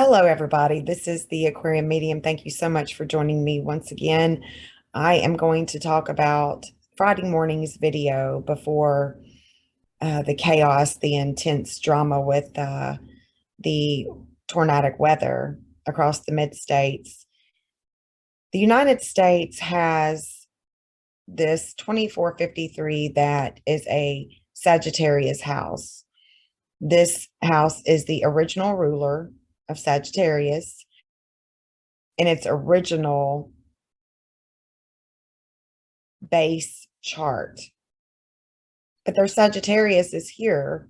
Hello, everybody. This is the Aquarium Medium. Thank you so much for joining me once again. I am going to talk about Friday morning's video before the chaos, the intense drama with the tornadic weather across the mid-states. The United States has this 2453 that is a Sagittarius house. This house is the original ruler of Sagittarius in its original base chart. But their Sagittarius is here.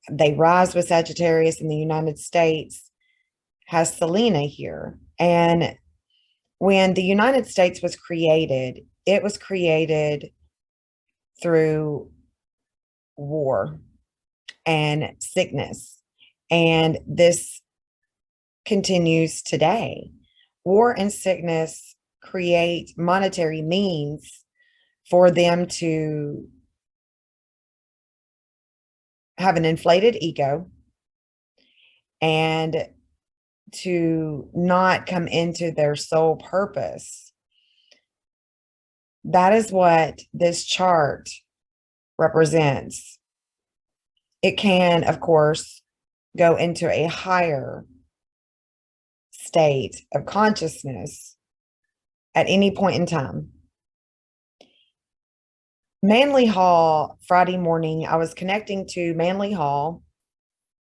They rise with Sagittarius in the United States, has Selena here. And when the United States was created, it was created through war and sickness. And this continues today. War and sickness create monetary means for them to have an inflated ego and to not come into their sole purpose. That is what this chart represents. It can, of course, go into a higher state of consciousness at any point in time. Manly Hall, Friday morning, I was connecting to Manly Hall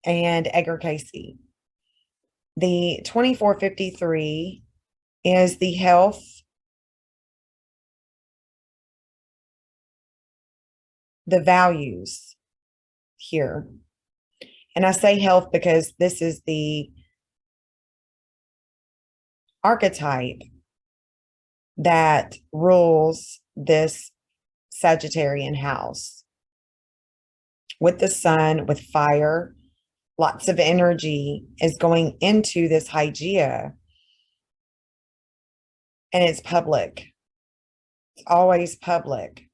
and Edgar Casey. The 2453 is the health, the values here. And I say health because this is the archetype that rules this Sagittarian house. With the sun, with fire, lots of energy is going into this Hygeia, and it's public. It's always public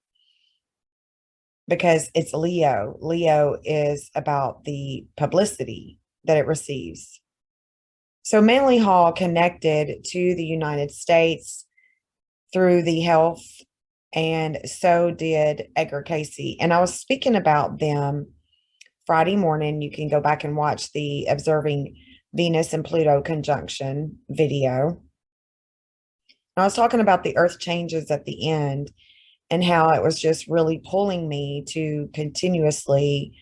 because it's Leo. Leo is about the publicity that it receives. So Manly Hall connected to the United States through the health, and so did Edgar Casey. And I was speaking about them Friday morning. You can go back and watch the Observing Venus and Pluto Conjunction video. And I was talking about the earth changes at the end and how it was just really pulling me to continuously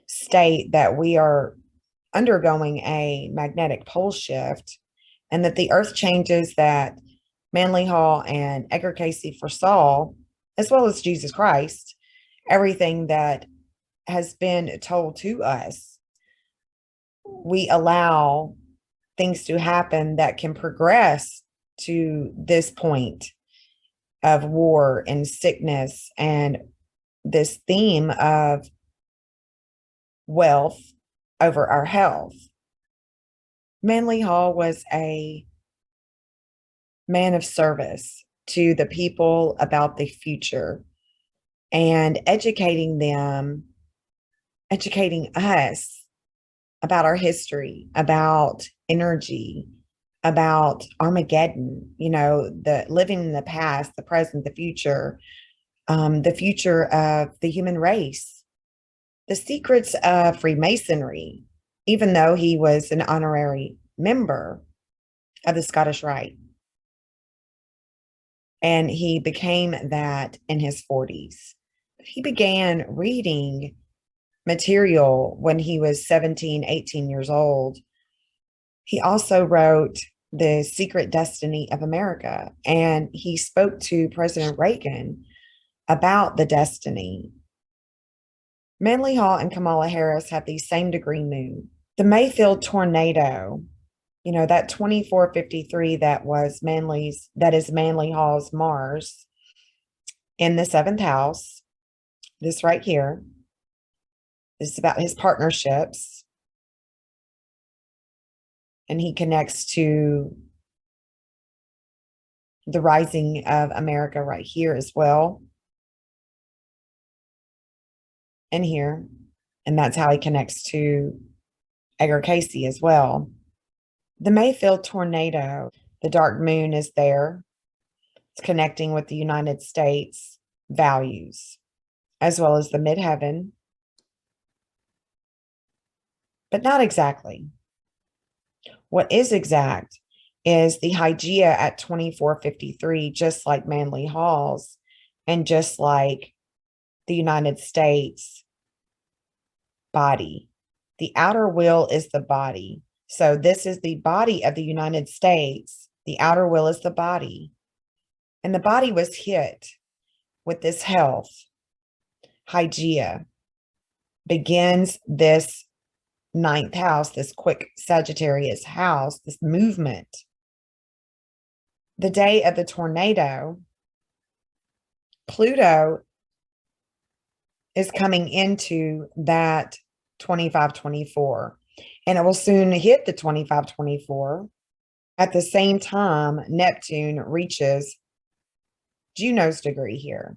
state that we are undergoing a magnetic pole shift, and that the earth changes that Manly Hall and Edgar Casey foresaw, as well as Jesus Christ, everything that has been told to us, we allow things to happen that can progress to this point of war and sickness and this theme of wealth over our health. Manly Hall was a man of service to the people about the future and educating them, educating us about our history, about energy, about Armageddon, the living in the past, the present, the future of the human race, the secrets of Freemasonry, even though he was an honorary member of the Scottish Rite. And he became that in his 40s. He began reading material when he was 17, 18 years old. He also wrote The Secret Destiny of America, and he spoke to President Reagan about the destiny. Manly Hall and Kamala Harris have the same degree moon. The Mayfield Tornado, that 2453 that is Manly Hall's Mars in the seventh house, this right here, this is about his partnerships. And he connects to the rising of America right here as well. And here. And that's how he connects to Edgar Casey as well. The Mayfield Tornado, the dark moon is there. It's connecting with the United States values, as well as the midheaven, but not exactly. What is exact is the Hygeia at 2453, just like Manly Halls, and just like the United States body. The outer wheel is the body. So this is the body of the United States. The outer wheel is the body. And the body was hit with this health. Hygeia begins this ninth house, this quick Sagittarius house, this movement. The day of the tornado, Pluto is coming into that 2524, and it will soon hit the 2524. At the same time, Neptune reaches Juno's degree here.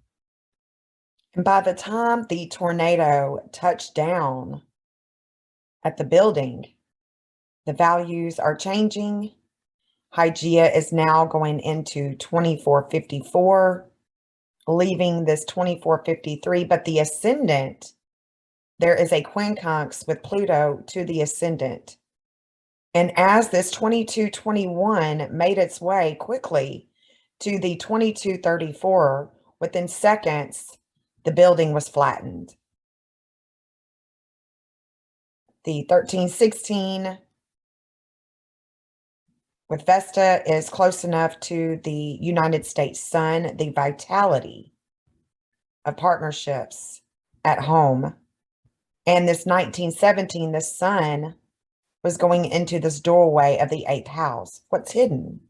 And by the time the tornado touched down at the building, the values are changing. Hygeia is now going into 2454, leaving this 2453, but the ascendant, there is a quincunx with Pluto to the ascendant. And as this 2221 made its way quickly to the 2234, within seconds, the building was flattened. The 1316 with Vesta is close enough to the United States sun, the vitality of partnerships at home. And this 1917, the sun was going into this doorway of the 8th house. What's hidden?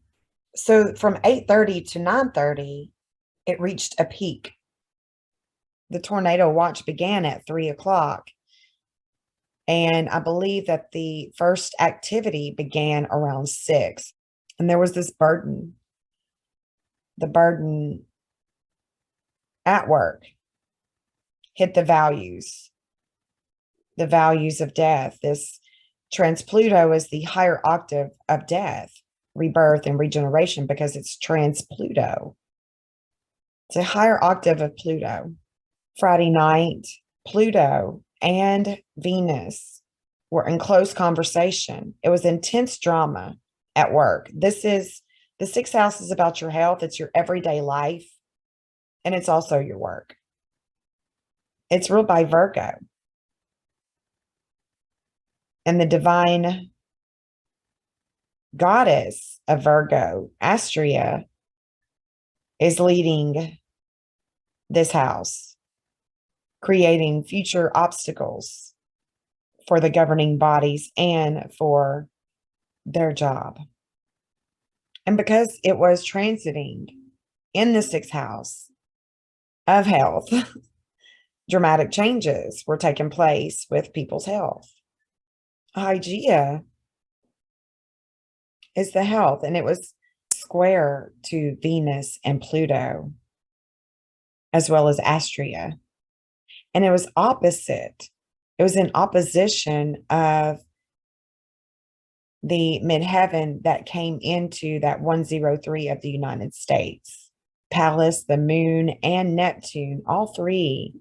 So from 8:30 to 9:30, it reached a peak. The tornado watch began at 3 o'clock. And I believe that the first activity began around 6. And there was this burden. The burden at work hit the values of death. This trans-Pluto is the higher octave of death, rebirth, and regeneration because it's trans-Pluto. It's a higher octave of Pluto. Friday night, Pluto and Venus were in close conversation. It was intense drama at work. This is the 6th house is about your health. It's your everyday life. And it's also your work. It's ruled by Virgo. And the divine goddess of Virgo, Astrea, is leading this house, creating future obstacles for the governing bodies and for their job. And because it was transiting in the 6th house of health, dramatic changes were taking place with people's health. Hygeia is the health, and it was square to Venus and Pluto, as well as Astrea. And it was opposite. It was in opposition of the midheaven that came into that 103 of the United States. Pallas, the moon, and Neptune, all three,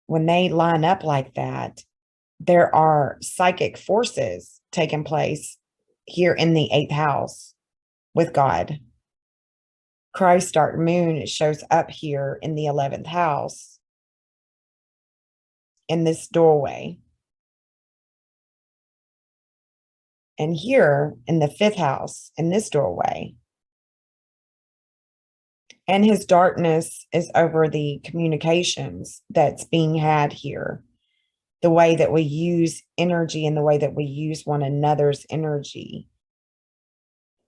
when they line up like that, there are psychic forces taking place here in the 8th house with God. Christ's dark moon shows up here in the 11th house in this doorway. And here in the 5th house in this doorway. And his darkness is over the communications that's being had here. The way that we use energy and the way that we use one another's energy.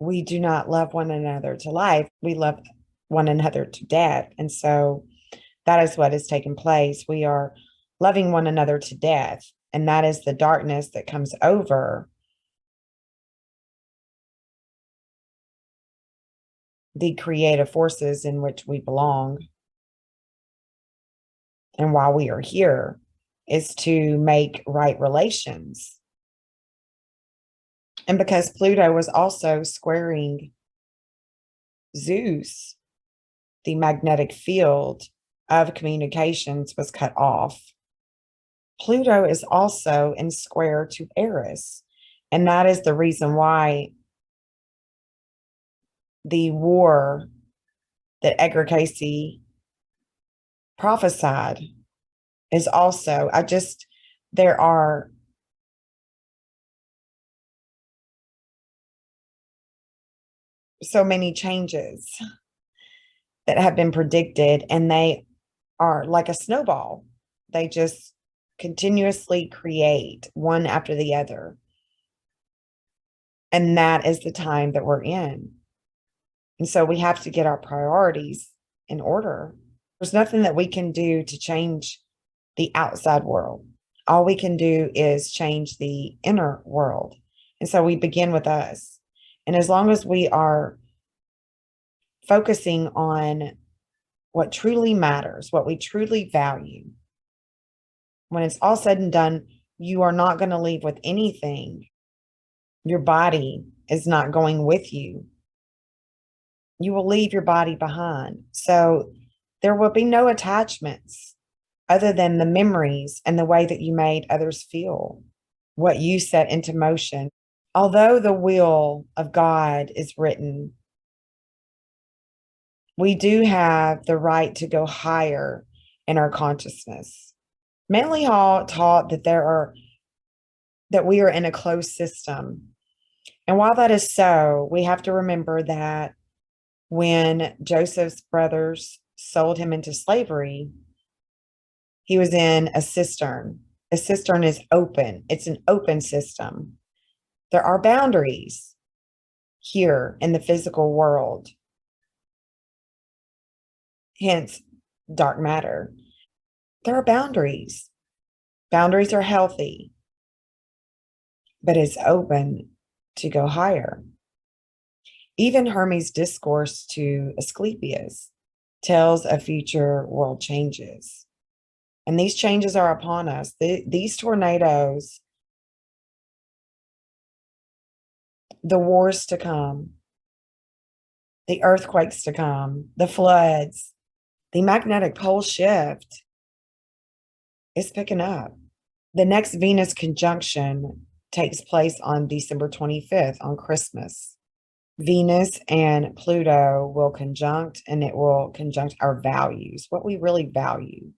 We do not love one another to life. We love one another to death. And so that is what is taking place. We are loving one another to death. And that is the darkness that comes over the creative forces in which we belong and why we are here. is to make right relations. And because Pluto was also squaring Zeus, the magnetic field of communications was cut off. Pluto is also in square to Eris. And that is the reason why the war that Edgar Casey prophesied is also, there are so many changes that have been predicted, and they are like a snowball. They just continuously create one after the other. And that is the time that we're in. And so we have to get our priorities in order. There's nothing that we can do to change the outside world. All we can do is change the inner world. And so we begin with us. And as long as we are focusing on what truly matters, what we truly value, when it's all said and done, you are not going to leave with anything. Your body is not going with you. You will leave your body behind. So there will be no attachments other than the memories and the way that you made others feel, what you set into motion. Although the will of God is written, we do have the right to go higher in our consciousness. Manly Hall taught that we are in a closed system. And while that is so, we have to remember that when Joseph's brothers sold him into slavery, he was in a cistern. A cistern is open. It's an open system. There are boundaries here in the physical world. Hence, dark matter. There are boundaries. Boundaries are healthy, but it's open to go higher. Even Hermes' discourse to Asclepius tells of future world changes. And these changes are upon us. These tornadoes, the wars to come, the earthquakes to come, the floods, the magnetic pole shift is picking up. The next Venus conjunction takes place on December 25th, on Christmas. Venus and Pluto will conjunct, and it will conjunct our values, what we really value.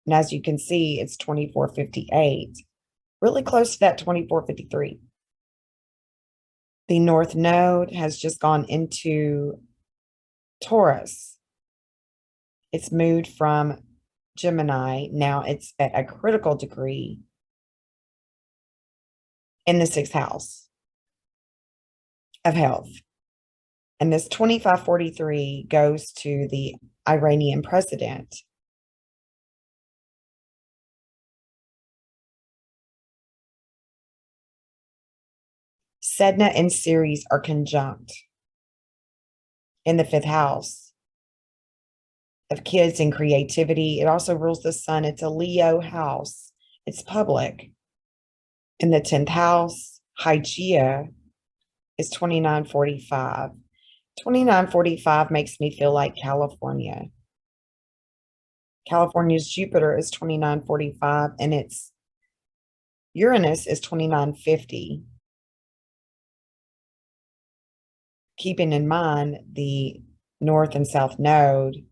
And as you can see, it's 2458, really close to that 2453. The North Node has just gone into Taurus. It's moved from Gemini. Now it's at a critical degree in the 6th house of health. And this 2543 goes to the Iranian president. Sedna and Ceres are conjunct in the 5th house of kids and creativity. It also rules the sun. It's a Leo house. It's public. In the 10th house, Hygeia is 2945. 2945 makes me feel like California. California's Jupiter is 2945, and its Uranus is 2950. Keeping in mind the North and South Node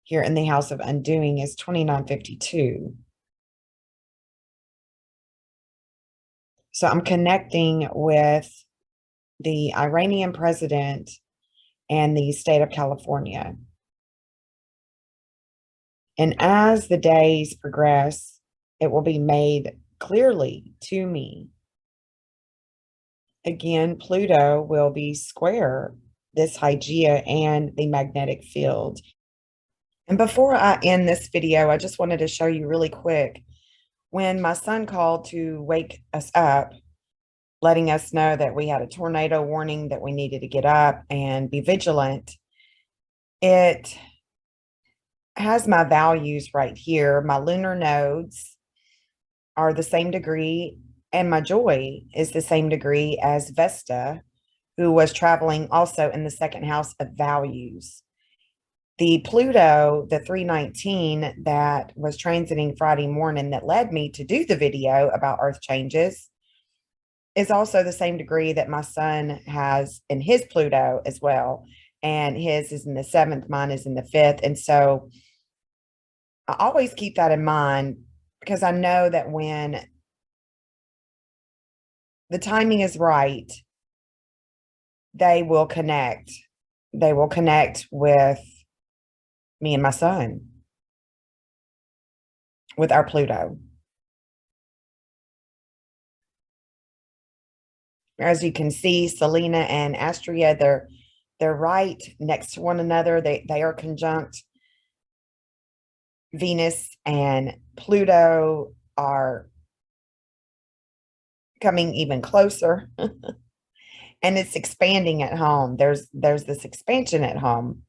here in the House of Undoing is 2952. So I'm connecting with the Iranian president and the state of California. And as the days progress, it will be made clearly to me. Again, Pluto will be square this Hygeia and the magnetic field. And before I end this video, I just wanted to show you really quick. When my son called to wake us up, letting us know that we had a tornado warning, that we needed to get up and be vigilant, it has my values right here. My lunar nodes are the same degree, and my joy is the same degree as Vesta, who was traveling also in the second house of values. The Pluto, the 319 that was transiting Friday morning that led me to do the video about Earth changes is also the same degree that my son has in his Pluto as well. And his is in the seventh, mine is in the fifth. And so I always keep that in mind because I know that when the timing is right, they will connect. They will connect with me and my son, with our Pluto. As you can see, Selena and Astria, they're right next to one another. They are conjunct. Venus and Pluto are coming even closer. And it's expanding at home. There's this expansion at home.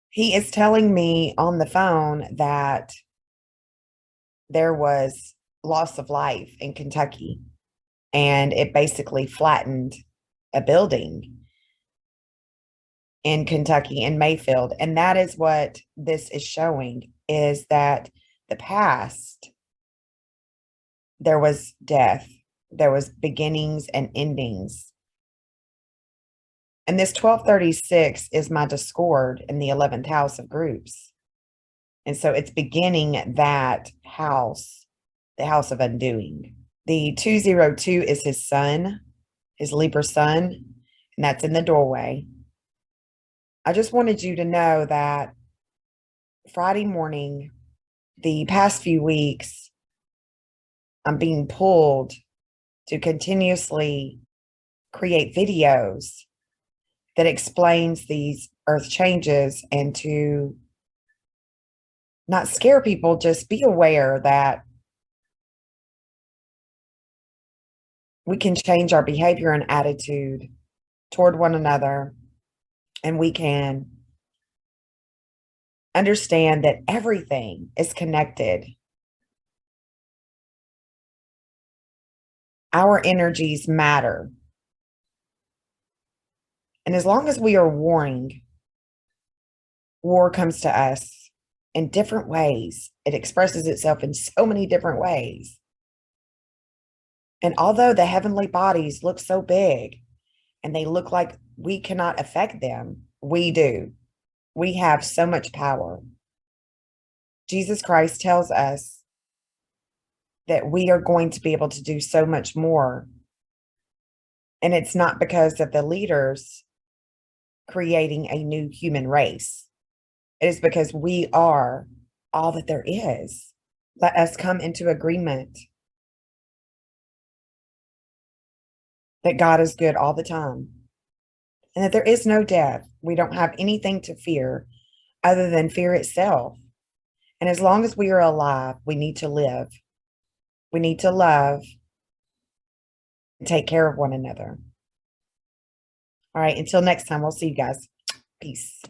He is telling me on the phone that there was loss of life in Kentucky, and it basically flattened a building in Kentucky, in Mayfield. And that is what this is showing, is that the past, there was death, there was beginnings and endings. And this 1236 is my discord in the 11th house of groups. And so it's beginning that house, the house of undoing. The 202 is his sun, his Libra sun, and that's in the doorway. I just wanted you to know that Friday morning, the past few weeks, I'm being pulled to continuously create videos that explains these earth changes and to not scare people, just be aware that we can change our behavior and attitude toward one another, and we can understand that everything is connected. Our energies matter. And as long as we are warring, war comes to us in different ways. It expresses itself in so many different ways. And although the heavenly bodies look so big and they look like we cannot affect them, we do. We have so much power. Jesus Christ tells us that we are going to be able to do so much more. And it's not because of the leaders creating a new human race. It is because we are all that there is. Let us come into agreement that God is good all the time and that there is no death. We don't have anything to fear other than fear itself. And as long as we are alive, we need to live. We need to love and take care of one another. All right, until next time, we'll see you guys. Peace.